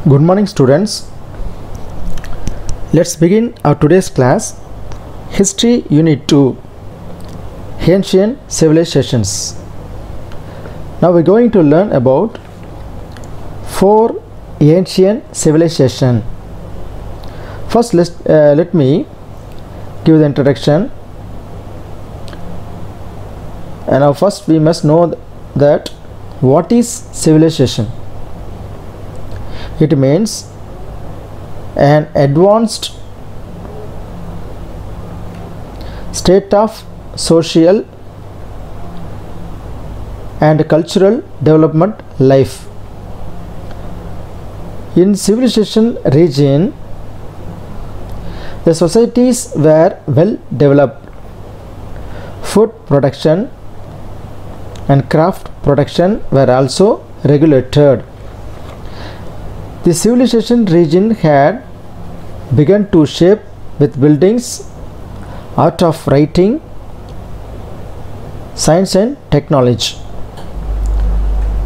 Good morning, students. Let's begin our today's class. History Unit 2, Ancient Civilizations. Now we're going to learn about 4 ancient civilizations. First, let me give the introduction. And now first we must know that what is civilization. It means an advanced state of social and cultural development life. In civilization region, the societies were well developed. Food production and craft production were also regulated. The civilization region had begun to shape with buildings, art of writing, science and technology.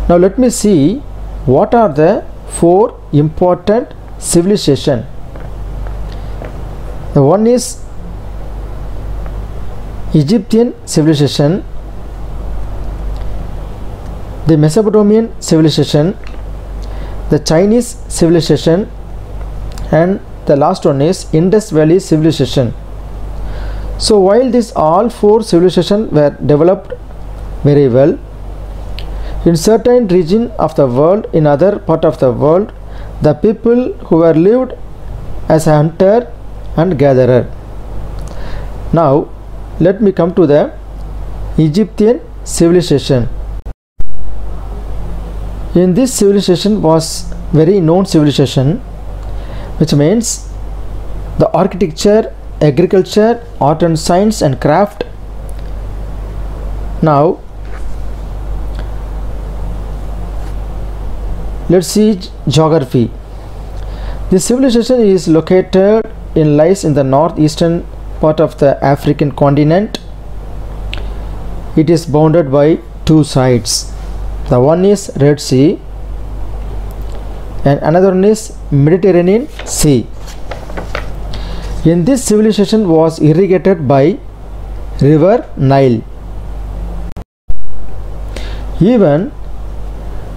Now let me see what are the 4 important civilizations. The one is Egyptian civilization, the Mesopotamian civilization, the Chinese civilization, and the last one is Indus Valley civilization. So while these all 4 civilizations were developed very well, in certain region of the world, in other part of the world, the people who were lived as a hunter and gatherer. Now let me come to the Egyptian civilization. In this civilization was very known civilization, which means the architecture, agriculture, art and science and craft. Now let's see geography. This civilization is located lies in the northeastern part of the African continent. It is bounded by 2 sides. The one is Red Sea and another one is Mediterranean Sea. In this civilization was irrigated by river Nile. Even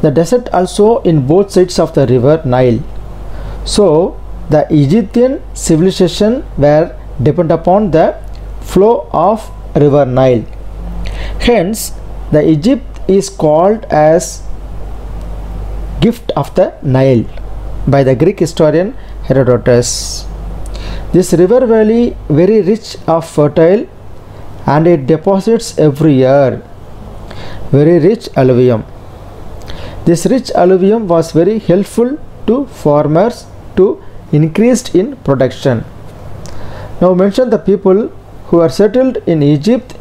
the desert also in both sides of the river Nile. So the Egyptian civilization were dependent upon the flow of river Nile. Hence the Egypt is called as gift of the Nile by the Greek historian Herodotus. This river valley very rich of fertile and it deposits every year very rich alluvium. This rich alluvium was very helpful to farmers to increased in production. Now mention the people who are settled in Egypt.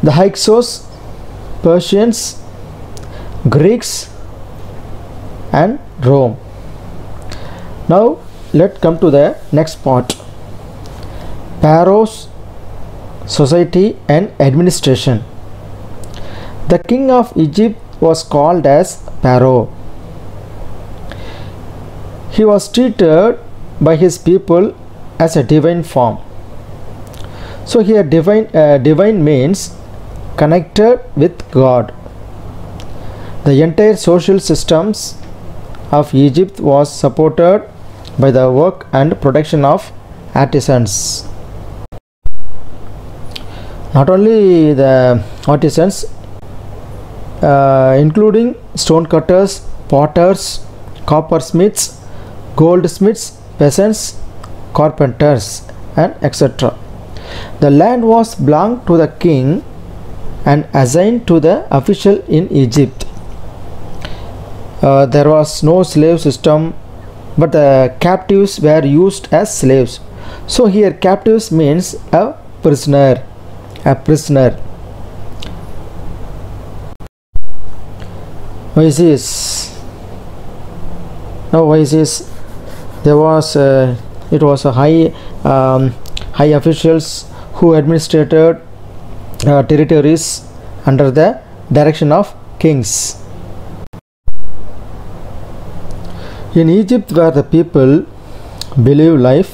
The Hyksos, Persians, Greeks and Rome. Now let's come to the next part. Pharaohs, society and administration. The king of Egypt was called as Pharaoh. He was treated by his people as a divine form. So here divine means connected with God. The entire social systems of Egypt was supported by the work and production of artisans. Not only the artisans, including stone cutters, potters, coppersmiths, goldsmiths, peasants, carpenters and etc. The land was belonged to the king and assigned to the official in Egypt. There was no slave system, but the captives were used as slaves. So here captives means a prisoner. Why is this? Now why is this? There was it was a high officials who administrated territories under the direction of kings. In Egypt, where the people believe life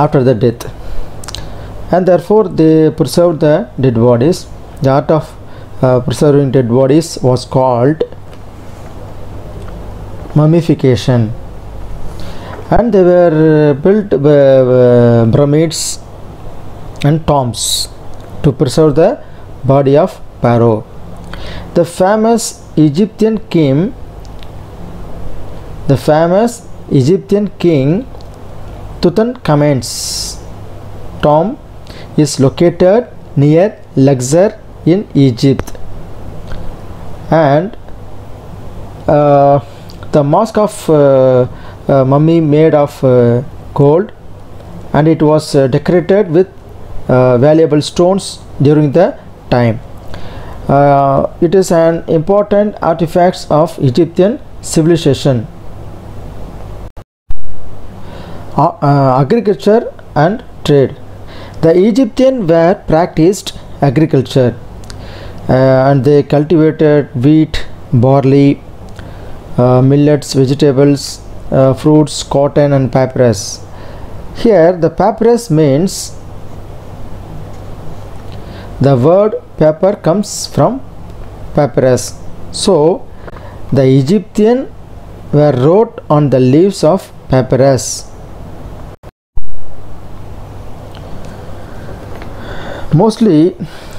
after the death, and therefore they preserved the dead bodies. The art of preserving dead bodies was called mummification, and they were built pyramids and tombs to preserve the body of Pharaoh. The famous Egyptian king Tutankhamun's tomb is located near Luxor in Egypt, and the mask of mummy made of gold, and it was decorated with valuable stones during the time. It is an important artifact of Egyptian civilization. Agriculture and trade. The Egyptians were practiced agriculture, and they cultivated wheat, barley, millets, vegetables, fruits, cotton, and papyrus. Here the papyrus means the word paper comes from papyrus. So the Egyptians were wrote on the leaves of papyrus. Mostly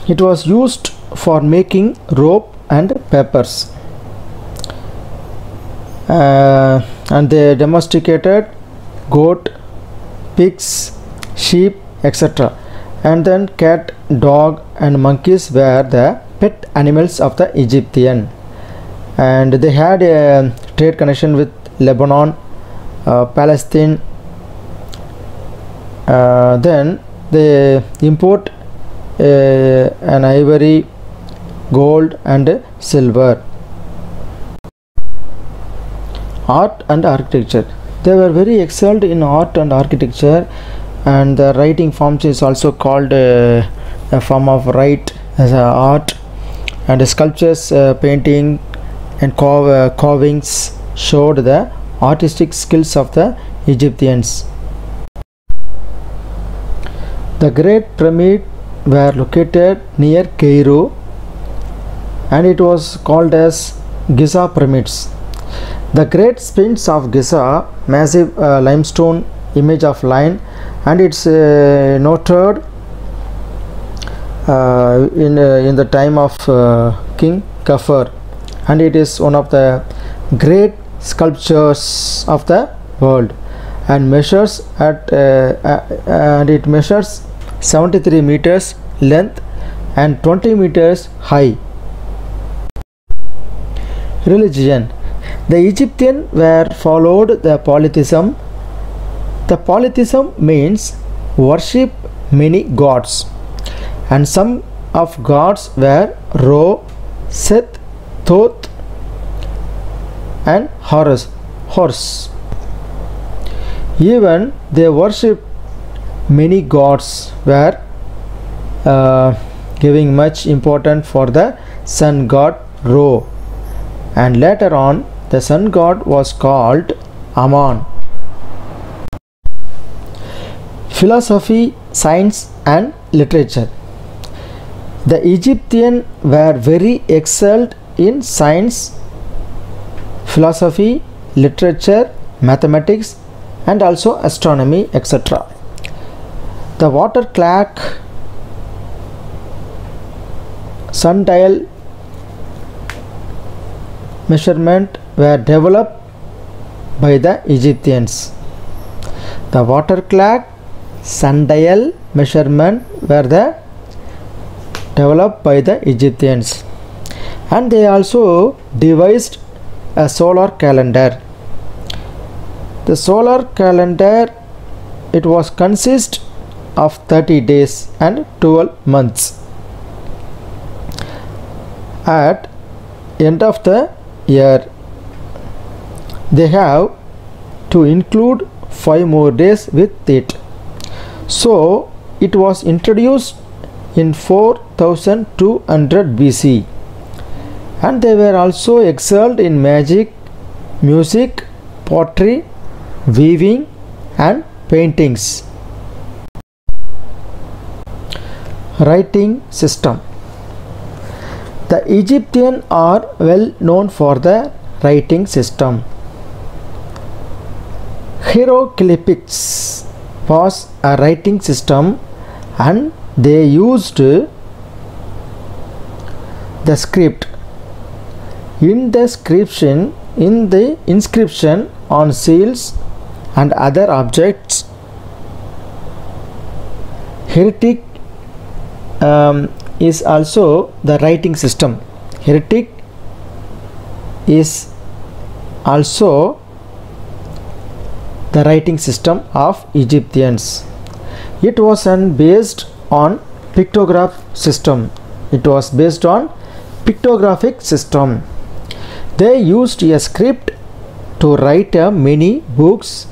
it was used for making rope and papers, and they domesticated goat, pigs, sheep, etc. And then cat, dog, and monkeys were the pet animals of the Egyptian, and they had a trade connection with Lebanon, Palestine. Then they import an ivory, gold, and silver. Art and architecture. They were very excelled in art and architecture, and the writing forms is also called a form of write as a art, and the sculptures, painting, and carvings showed the artistic skills of the Egyptians. The Great Pyramid were located near Cairo, and it was called as Giza pyramids. The Great Sphinx of Giza, massive limestone image of lion, and it's noted in the time of King Khafre, and it is one of the great sculptures of the world, and measures at and it measures 73 meters length and 20 meters high. Religion. The Egyptians were followed the polytheism. The polytheism means worship many gods, and some of gods were Ra, Seth, Thoth, and Horus. Even they worship many gods, were giving much importance for the sun god Ra, and later on the sun god was called Ammon. Philosophy, science, and literature. The Egyptians were very excelled in science, philosophy, literature, mathematics, and also astronomy, etc. The water clock, sundial measurement were developed by the Egyptians. The water clock, sundial measurement were developed by the Egyptians, and they also devised a solar calendar. The solar calendar, it was consist of 30 days and 12 months. At end of the year, they have to include 5 more days with it. So it was introduced in 4200 BC. and they were also excelled in magic, music, pottery, weaving and paintings. Writing system. The Egyptians are well known for the writing system. Hieroglyphics was a writing system, and they used the script. In the inscription on seals and other objects, hieroglyphic is also the writing system. Hieroglyphic is also the writing system of Egyptians. It was based on pictograph system. It was based on pictographic system. They used a script to write many books.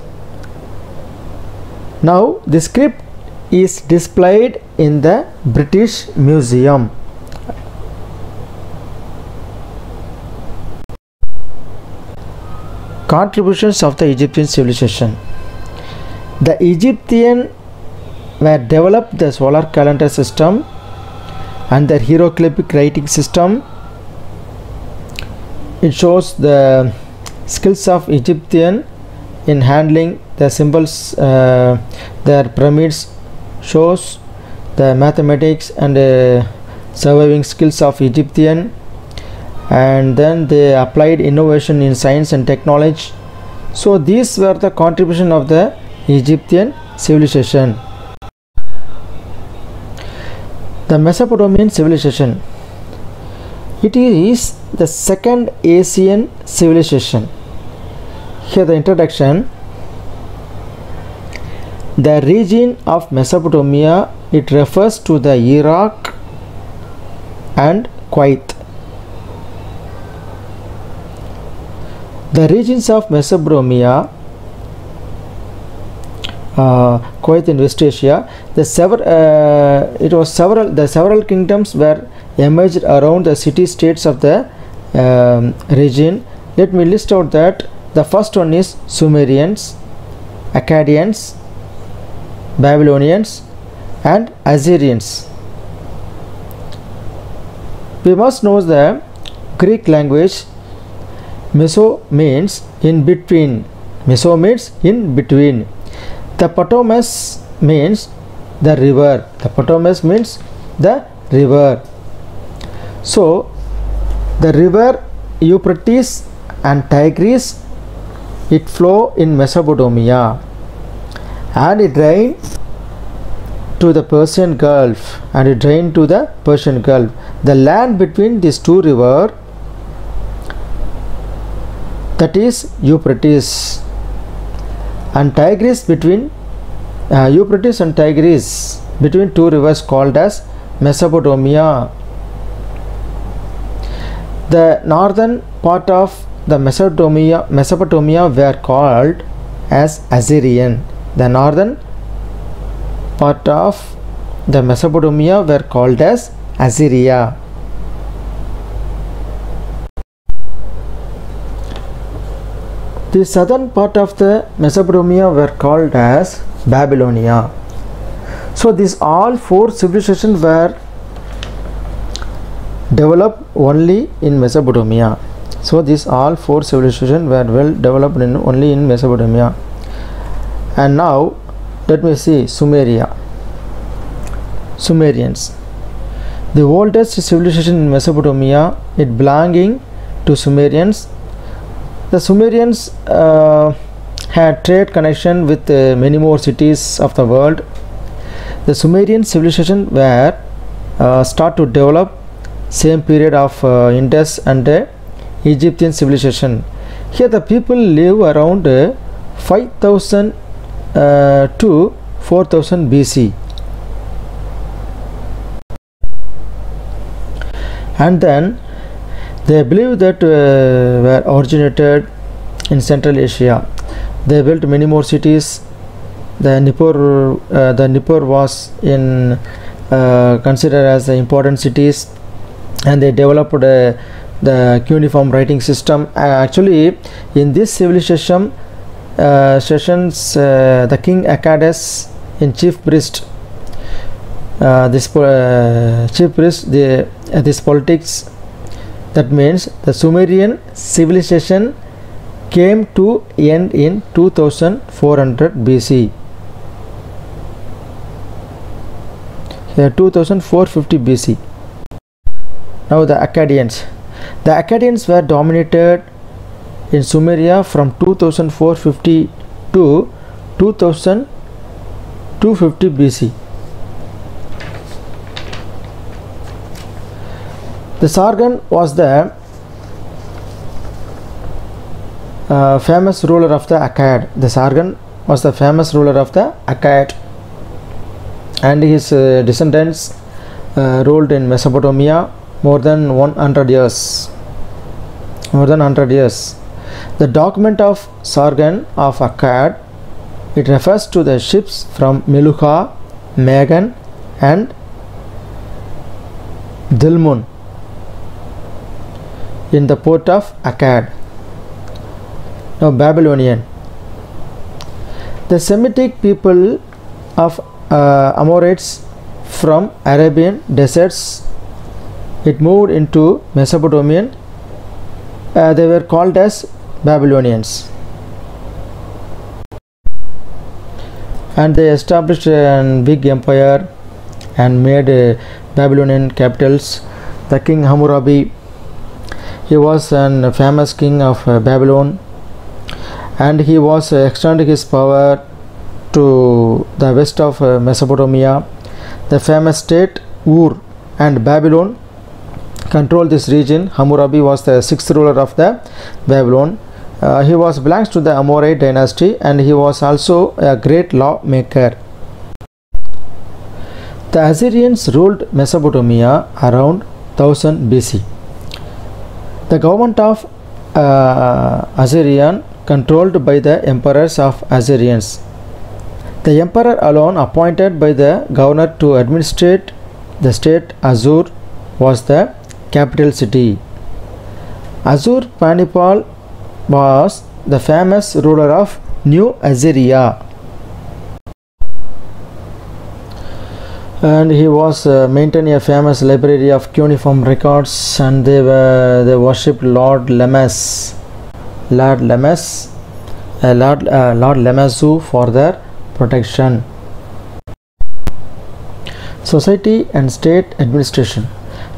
Now the script is displayed in the British Museum. Contributions of the Egyptian civilization. The Egyptians were developed the solar calendar system and their hieroglyphic writing system. It shows the skills of Egyptian in handling the symbols. Their pyramids shows the mathematics and surviving skills of Egyptian, and then they applied innovation in science and technology. So these were the contribution of the Egyptian civilization. The Mesopotamian civilization. It is the second Asian civilization. Here the introduction. The region of Mesopotamia, it refers to the Iraq and Kuwait. The regions of Mesopotamia, Kuwait in West Asia, the several kingdoms were emerged around the city-states of the region. Let me list out that. The first one is Sumerians, Akkadians, Babylonians and Assyrians. We must know the Greek language. Meso means in between. Meso means in between. The Potamus means the river. The Potamus means the river. So the river Euphrates and Tigris, it flow in Mesopotamia and it drain to the Persian Gulf, and it drain to the Persian Gulf. The land between these two rivers, that is Euphrates and Tigris, between Euphrates and Tigris, between two rivers, called as Mesopotamia. The northern part of the Mesopotamia were called as Assyrian. The northern part of the Mesopotamia were called as Assyria. The southern part of the Mesopotamia were called as Babylonia. So these all four civilizations were developed only in Mesopotamia. So these all four civilizations were well developed only in Mesopotamia. And now let me see Sumeria. Sumerians. The oldest civilization in Mesopotamia, it belonging to Sumerians. The Sumerians had trade connection with many more cities of the world. The Sumerian civilization were start to develop same period of Indus and Egyptian civilization. Here the people live around 5000 to 4000 BC. And then they believe that were originated in Central Asia. They built many more cities. The Nippur was in considered as the important cities, and they developed the cuneiform writing system. Actually, in this civilization the king Akkadius in chief priest, this politics, that means the Sumerian civilization came to end in 2400 BC. Here 2450 BC. Now the Akkadians. The Akkadians were dominated in Sumeria from 2450 to 2250 BC. The Sargon was the famous ruler of the Akkad. The Sargon was the famous ruler of the Akkad, and his descendants ruled in Mesopotamia more than 100 years. The document of Sargon of Akkad, it refers to the ships from Meluhha, Magan and Dilmun in the port of Akkad. Now Babylonian. The Semitic people of Amorites from Arabian deserts, it moved into Mesopotamian. They were called as Babylonians, and they established a big empire and made Babylonian capitals. The king Hammurabi, he was a famous king of Babylon, and he was extending his power to the west of Mesopotamia. The famous state Ur and Babylon controlled this region. Hammurabi was the sixth ruler of the Babylon. He was belongs to the Amorite dynasty, and he was also a great lawmaker. The Assyrians ruled Mesopotamia around 1000 BC. The government of Assyrian controlled by the emperors of Assyrians. The emperor alone appointed by the governor to administrate the state. Assur was the capital city. Assur-Banipal was the famous ruler of New Assyria, and he was maintaining a famous library of cuneiform records, and they worshipped Lord Lamassu for their protection. Society and state administration.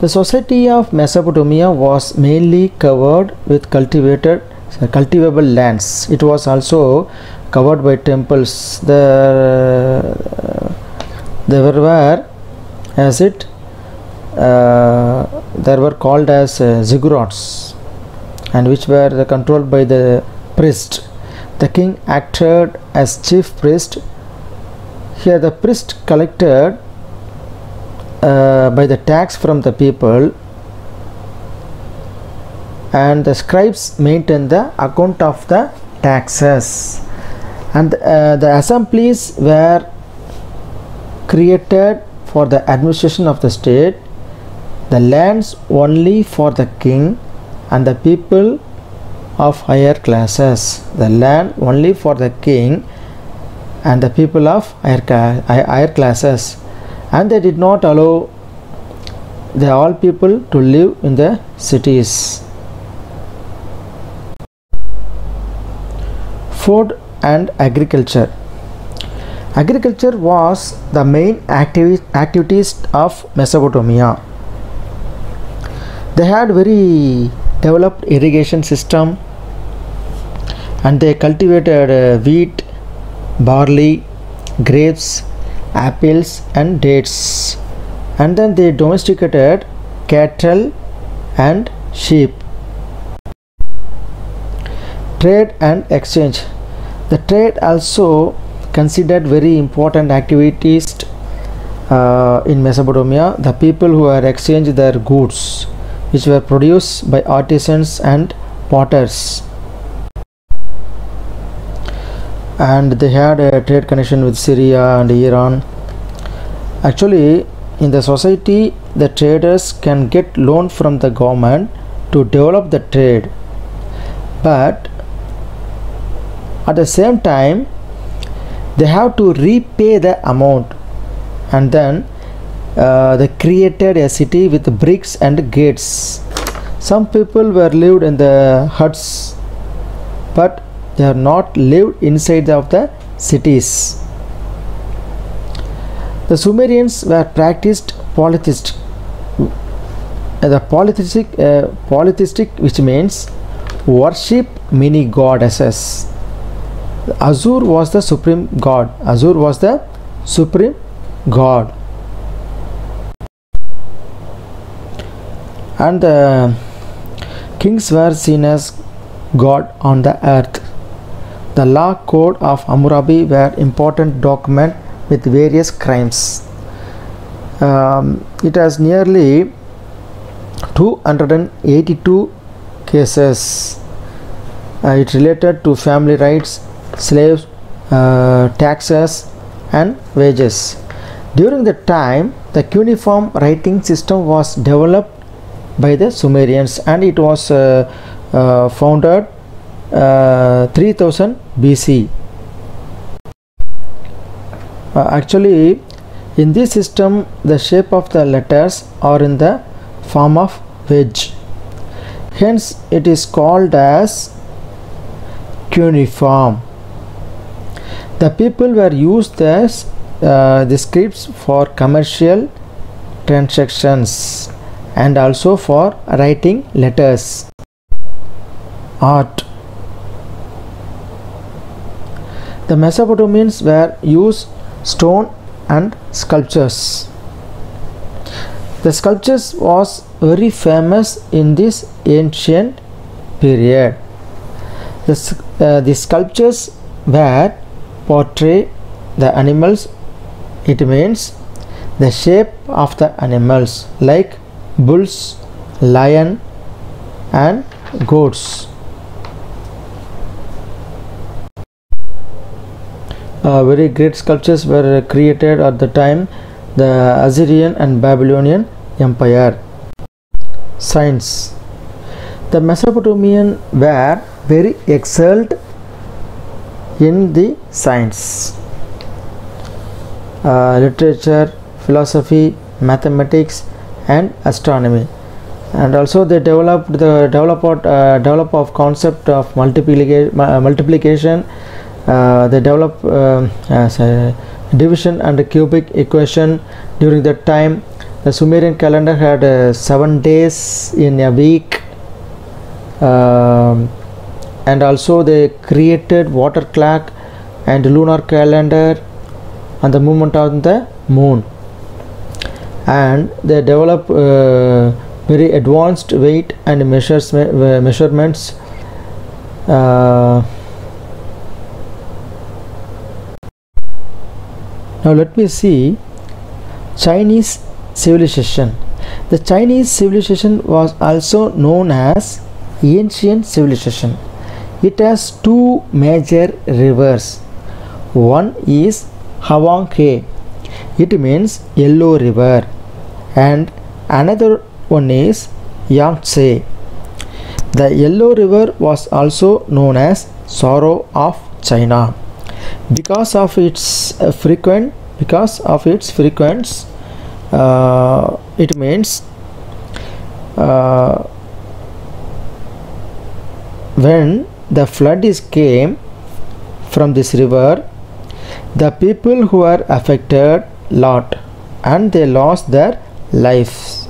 The society of Mesopotamia was mainly covered with cultivable lands. It was also covered by temples. There were called as ziggurats, and which were controlled by the priest. The king acted as chief priest. Here the priest collected by the tax from the people, and the scribes maintained the account of the taxes, and the assemblies were created for the administration of the state. The lands only for the king and the people of higher classes. The land only for the king and the people of higher classes, and they did not allow all people to live in the cities. Food and agriculture. Agriculture was the main activities of Mesopotamia. They had very developed irrigation system, and they cultivated wheat, barley, grapes, apples and dates, and then they domesticated cattle and sheep. Trade and exchange. The trade also considered very important activities in Mesopotamia. The people who are exchanged their goods which were produced by artisans and potters, and they had a trade connection with Syria and Iran. Actually, in the society, the traders can get loan from the government to develop the trade, but at the same time they have to repay the amount, and then they created a city with bricks and gates. Some people were lived in the huts, but they are not lived inside of the cities. The Sumerians were practiced polytheistic, polytheistic, which means worship many goddesses. Azur was the supreme god. Azur was the supreme god, and the kings were seen as god on the earth. The law code of Hammurabi were important document with various crimes. It has nearly 282 cases. It related to family rights, slaves, taxes and wages. During the time, the cuneiform writing system was developed by the Sumerians, and it was founded 3000 BC. Actually, in this system, the shape of the letters are in the form of wedge. Hence, it is called as cuneiform. The people were used as the scripts for commercial transactions and also for writing letters. Art. The Mesopotamians were used stone and sculptures. The sculptures was very famous in this ancient period. The sculptures were portray the animals. It means the shape of the animals like bulls, lion and goats. Very great sculptures were created at the time the Assyrian and Babylonian Empire. Science. The Mesopotamians were very excelled in the science, literature, philosophy, mathematics and astronomy, and also they develop of concept of multiplication. They develop division and cubic equation. During that time, the Sumerian calendar had 7 days in a week, and also they created water clock and lunar calendar and the movement of the moon, and they develop very advanced weight and measurements. Now let me see Chinese civilization. The Chinese civilization was also known as ancient civilization. It has 2 major rivers. One is Huanghe, it means yellow river, and another one is Yangtze. The yellow river was also known as sorrow of China because of its frequent it means when the flood came from this river, the people who were affected lot, and they lost their lives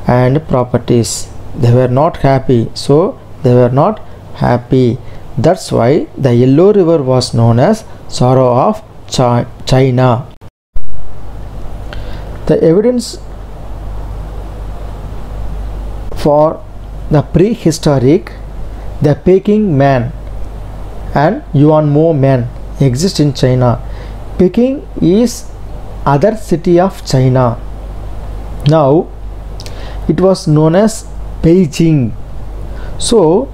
and properties. They were not happy, so they were not happy. That's why the yellow river was known as sorrow of China. The evidence for the prehistoric, the Peking man and Yuanmo man exist in China. Peking is other city of China. Now it was known as Beijing. So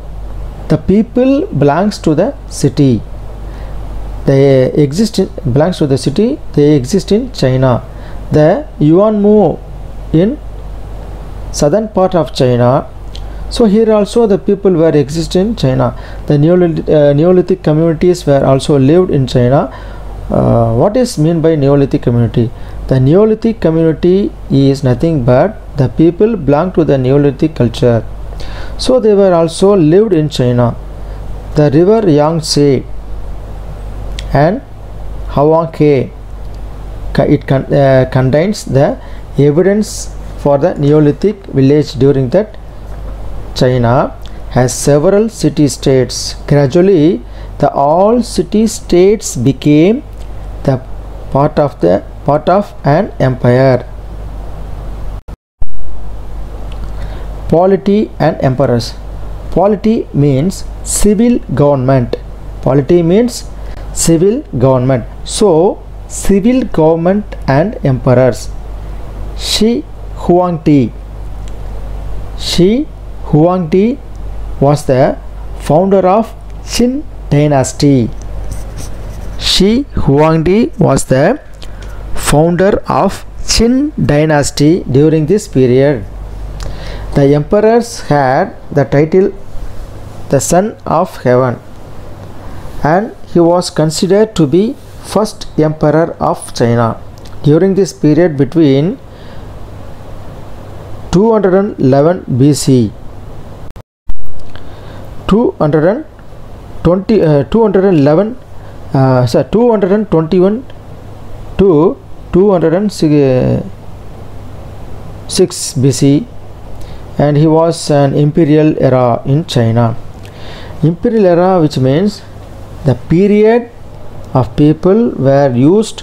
the people belongs to the city. They exist in China. The Yuanmo in southern part of China So here also the people were exist in China. The Neolithic communities were also lived in China. What is mean by Neolithic community? The Neolithic community is nothing but the people belong to the Neolithic culture. So they were also lived in China. The river Yangtze and Huanghe, it contains the evidence for the Neolithic village during that. China has several city-states. Gradually, all city-states became the part of an empire. Polity and emperors. Polity means civil government. Polity means civil government. So, civil government and emperors. Shi Huangdi was the founder of Qin dynasty. Shi Huangdi was the founder of Qin dynasty during this period. The emperors had the title the Son of Heaven, and he was considered to be first emperor of China. During this period between 211 BC 221 to 206 BC, and he was an imperial era in China. Imperial era, which means the period of people were used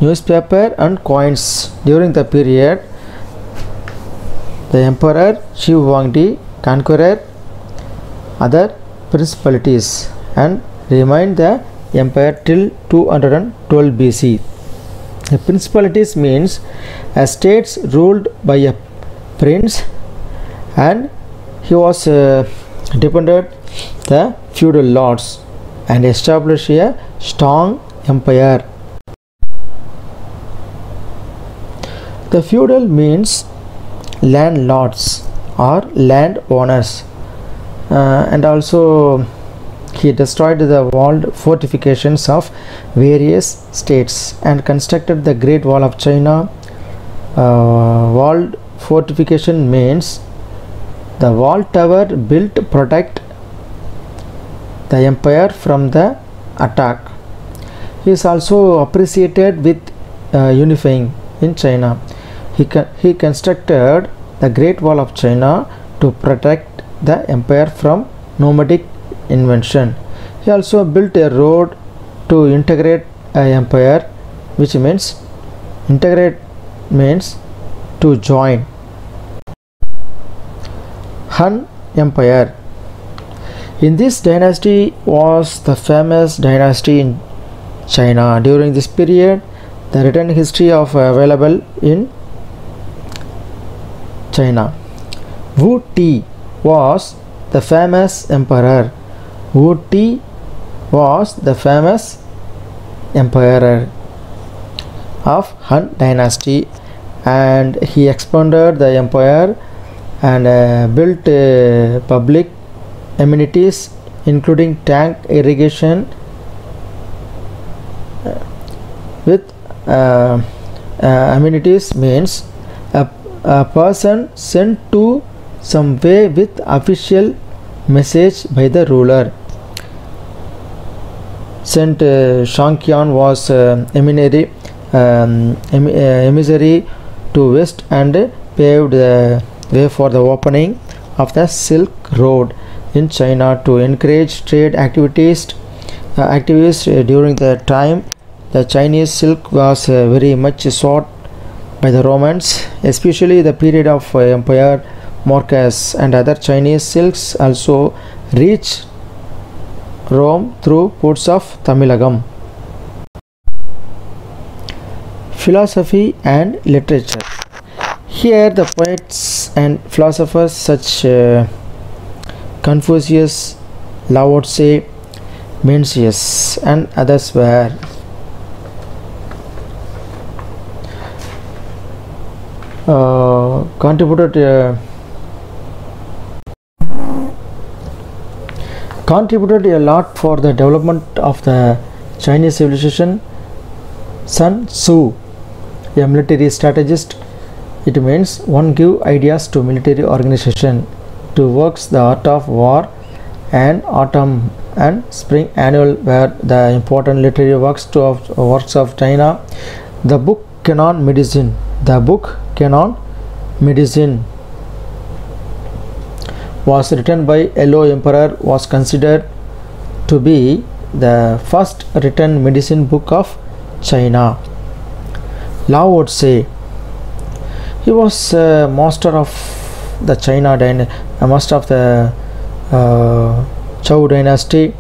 newspaper and coins. During the period, the emperor Shi Huangdi conquered other principalities and remained the empire till 212 BC. The principalities means a states ruled by a prince, and he was depended the feudal lords and established a strong empire. The feudal means landlords or land owners, and also he destroyed the walled fortifications of various states and constructed the Great Wall of China. Walled fortification means the wall tower built to protect the empire from the attack. He is also appreciated with unifying in China. He constructed the Great Wall of China to protect the empire from nomadic invasion. He also built a road to integrate an empire, which means integrate means to join. Han Empire. In this dynasty was the famous dynasty in China. During this period, the written history of available in China. Wu Ti was the famous emperor. Wu Ti was the famous emperor of Han dynasty, and he expanded the empire and built public amenities including tank irrigation with amenities means a person sent to some way with official message by the ruler. Saint Shangqian was emissary to west and paved the way for the opening of the Silk Road in China to encourage trade activities during the time. The Chinese silk was very much sought by the Romans, especially the period of Empire Marcus, and other Chinese silks also reached Rome through ports of Tamilagam. Philosophy and literature. Here the poets and philosophers such Confucius, Lao Tse, Mencius and others were. Contributed contributed a lot for the development of the Chinese civilization. Sun Tzu, a military strategist, it means one give ideas to military organization, two works the art of war, and autumn and spring annual were the important literary works of China. The book Canon Medicine, was written by Yellow Emperor, was considered to be the first written medicine book of China. Lao Tse, he was a master of the China dynasty, a master of the Zhou dynasty.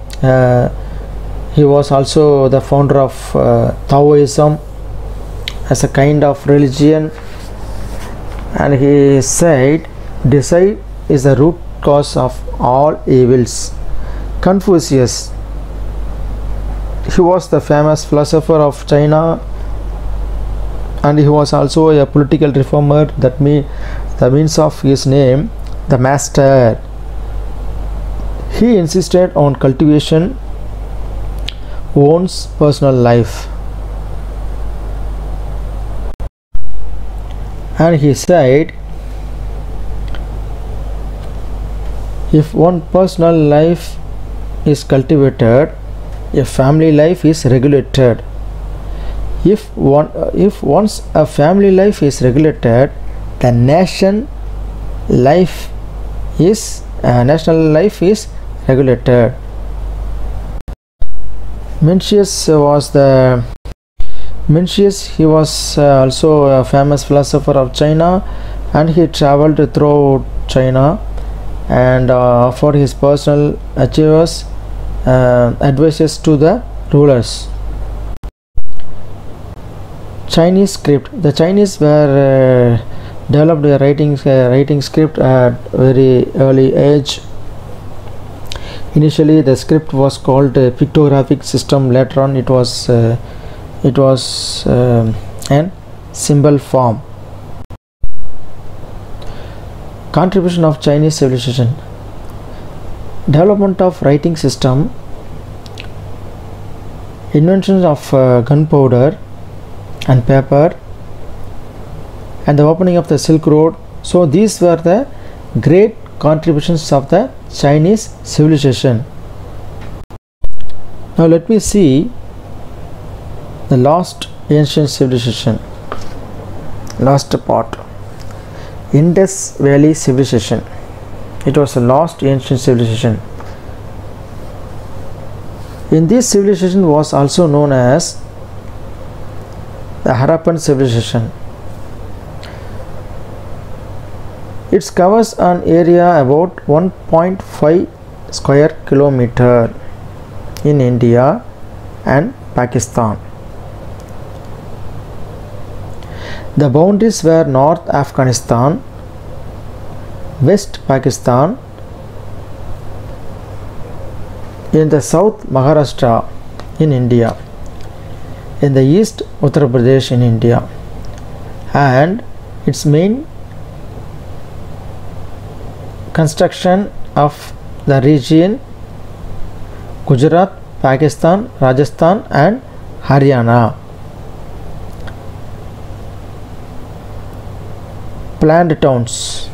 He was also the founder of Taoism as a kind of religion, and he said desire is the root cause of all evils. Confucius, he was the famous philosopher of China, and he was also a political reformer. That the means of his name, the master. He insisted on cultivation one's personal life, and he said if one personal life is cultivated, a family life is regulated. If once a family life is regulated, the national life is regulated. Mencius, he was also a famous philosopher of China, and he traveled throughout China and offered his personal advices to the rulers. Chinese script. The Chinese were developed a writing script at very early age. Initially, the script was called a pictographic system. Later on, it was an symbol form. Contribution of Chinese civilization. Development of writing system. Invention of gunpowder and paper, and the opening of the Silk Road. So these were the great contributions of the Chinese civilization. Now let me see the last ancient civilization, last part, Indus Valley civilization. It was the last ancient civilization. In this civilization was also known as the Harappan civilization. It covers an area about 1.5 square kilometer in India and Pakistan. The boundaries were North Afghanistan, West Pakistan, in the south Maharashtra in India, in the east Uttar Pradesh in India, and its main construction of the region Gujarat, Pakistan, Rajasthan and Haryana. Planned towns.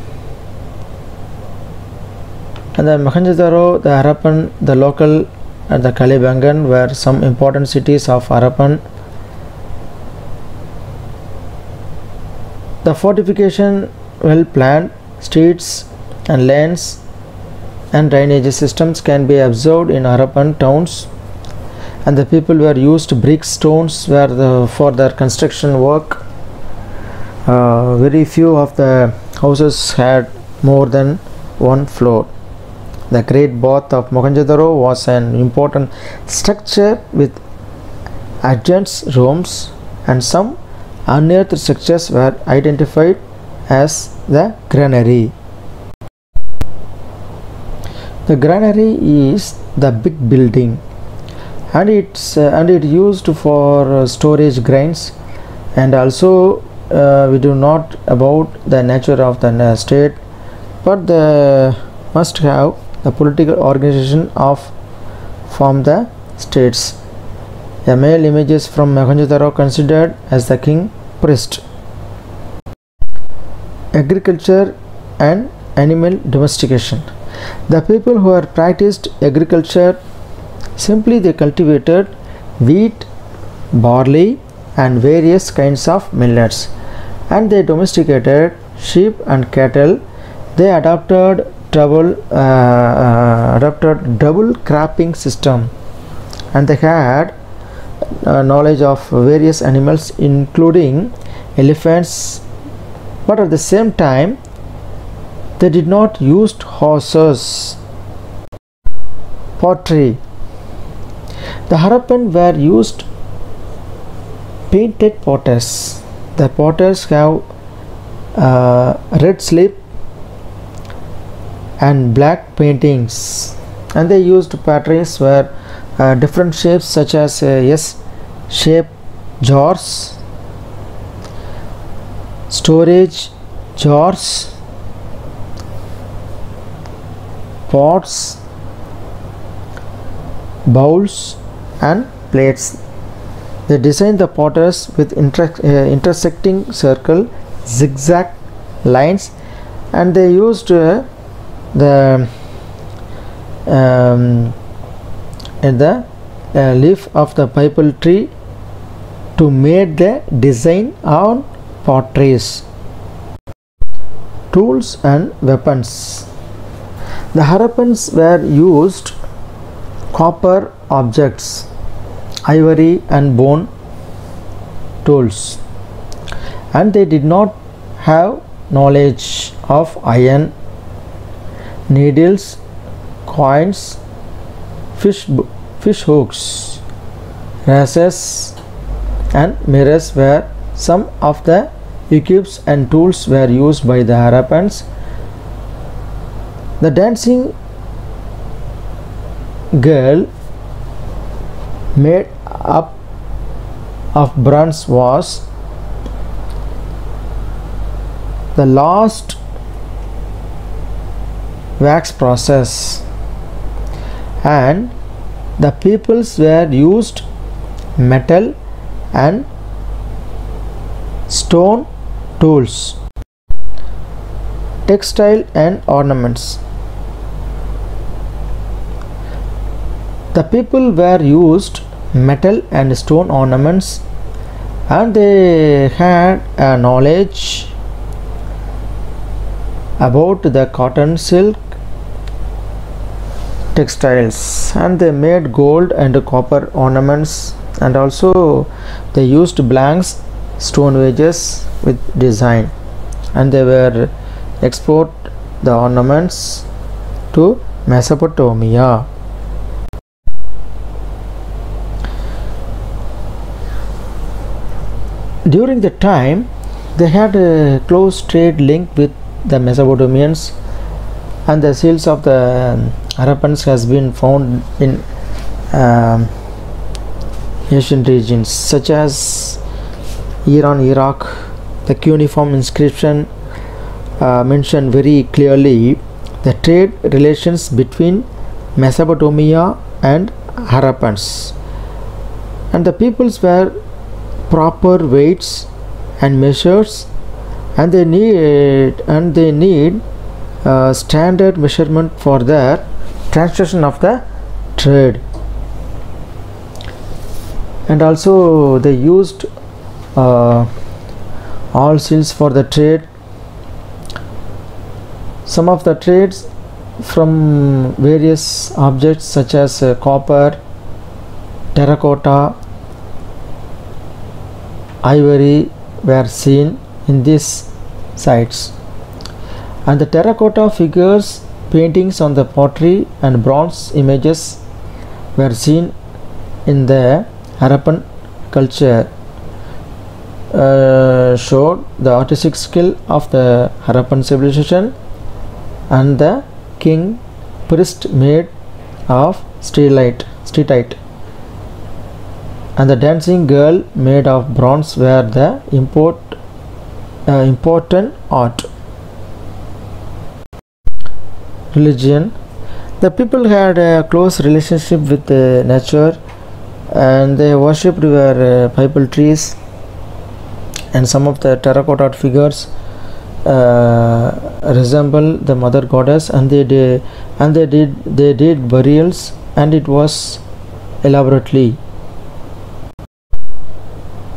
And the Mohenjo-daro, the Harappan, the local and the Kalibangan were some important cities of Harappan. The fortification well planned, streets and lanes and drainage systems can be observed in Harappan towns, and the people were used brick stones for their construction work. Very few of the houses had more than one floor. The Great Bath of Mohenjo-daro was an important structure with adjacent rooms, and some unearthed structures were identified as the granary. The granary is the big building, and it used for storage grains, and also we do not about the nature of the state, but they must have the political organization of from the states. A male images from Mohenjo-daro considered as the king priest. Agriculture and animal domestication. The people who are practiced agriculture simply they cultivated wheat, barley and various kinds of millets, and they domesticated sheep and cattle. They adopted double cropping system, and they had knowledge of various animals including elephants, but at the same time they did not use horses. Pottery. The Harappan were used painted potters. The potters have red slip and black paintings, and they used patterns were different shapes such as S shape jars, storage jars, pots, bowls and plates. They designed the potters with intersecting circle, zigzag lines, and they used the leaf of the pipal tree to make the design on potteries. Tools and weapons. The Harappans were used copper objects, ivory and bone tools, and they did not have knowledge of iron, needles, coins, fish hooks, razors and mirrors were some of the equips and tools were used by the Harappans. The dancing girl made up of bronze was the last wax process, and the peoples were used metal and stone tools. Textile and ornaments. The people were used metal and stone ornaments, and they had a knowledge about the cotton, silk, textiles, and they made gold and copper ornaments, and also they used blanks stone wedges with design, and they were export the ornaments to Mesopotamia. During the time they had a close trade link with the Mesopotamians, and the seals of the Harappans has been found in Asian regions such as Iran, Iraq. The cuneiform inscription mentioned very clearly the trade relations between Mesopotamia and Harappans, and the peoples were proper weights and measures, and they need standard measurement for the transaction of the trade, and also they used all seals for the trade. Some of the trades from various objects such as copper, terracotta, ivory were seen in these sites, and the terracotta figures, paintings on the pottery and bronze images were seen in the Harappan culture, showed the artistic skill of the Harappan civilization, and the king priest made of steelite, and the dancing girl made of bronze were the important art. Religion. The people had a close relationship with nature, and they worshipped their pipal trees, and some of the terracotta figures resemble the mother goddess, and they did burials, and it was elaborately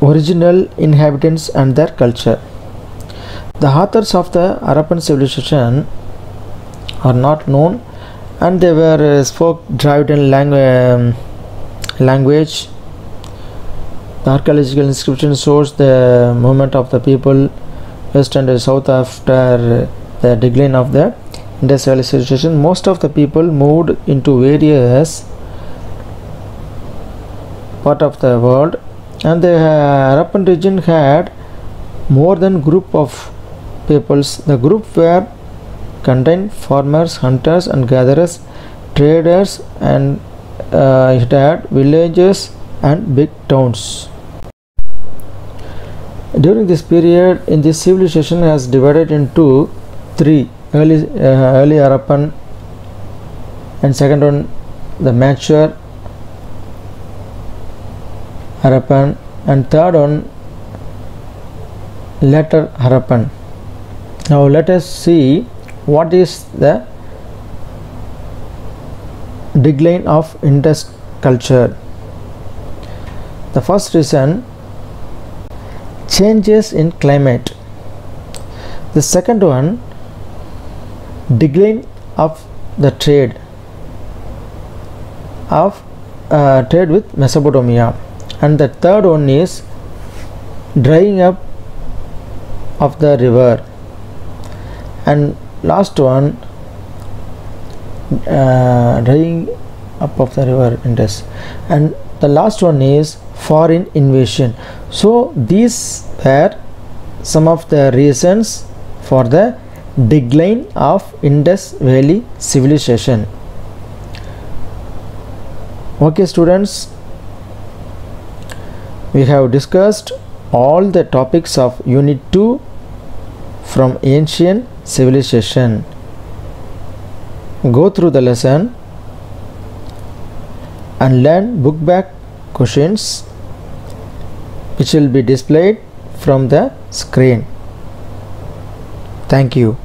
original inhabitants and their culture. The authors of the Harappan civilization are not known, and they were spoke Dravidian language. The archaeological inscription shows the movement of the people west and south after the decline of the Indus Valley civilization. Most of the people moved into various part of the world, and the Harappan region had more than group of peoples. The group were contained farmers, hunters and gatherers, traders, and it had villages and big towns. During this period, in this civilization has divided into three: early Harappan, and second one the mature Harappan, and third one later Harappan. Now let us see what is the decline of Indus culture. The first reason, changes in climate. The second one, decline of the trade with Mesopotamia, and the third one is drying up of the river, and last one drying up of the river Indus, and the last one is foreign invasion. So these were some of the reasons for the decline of Indus Valley civilization. Okay students, we have discussed all the topics of unit 2 from ancient civilization. Go through the lesson and learn book back questions which will be displayed from the screen. Thank you.